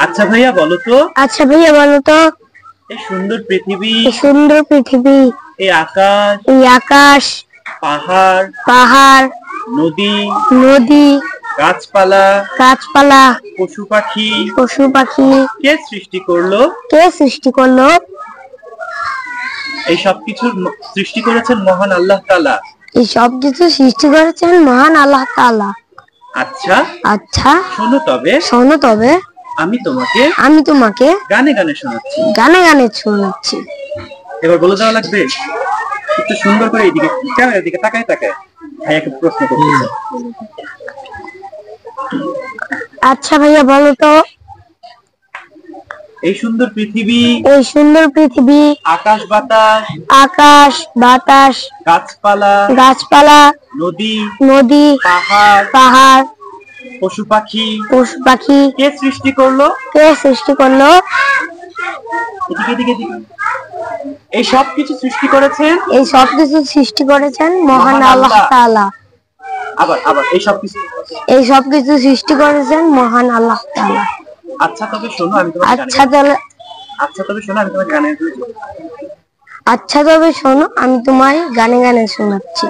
আচ্ছা ভাইয়া বলো তো, এই সুন্দর পৃথিবী, এই আকাশ, পাহাড়, নদী, গাছপালা, পশু পাখি কে সৃষ্টি করলো? এই সবকিছুর সৃষ্টি করেছেন মহান আল্লাহ তাআলা। আচ্ছা শোনো তবে আমি তোমাকে গানে গানে শোনাচ্ছি। এবার বলে দেওয়া লাগবে একটু সুন্দর করে, এইদিকে ক্যামেরার দিকে তাকায় ভাইয়াকে প্রশ্ন করতে। আচ্ছা ভাইয়া বলো তো, এই সুন্দর পৃথিবী, আকাশ বাতাস, গাছপালা, নদী, পাহাড়, পশু পাখি কে সৃষ্টি করলো? এদিকে এই সব কিছু সৃষ্টি করেছেন মহান আল্লাহ তাআলা। আবার এই সব কিছু সৃষ্টি করেছেন মহান আল্লাহ তাআলা। আচ্ছা তবে শোনো আমি তোমাকে গানে গানে শোনাচ্ছি।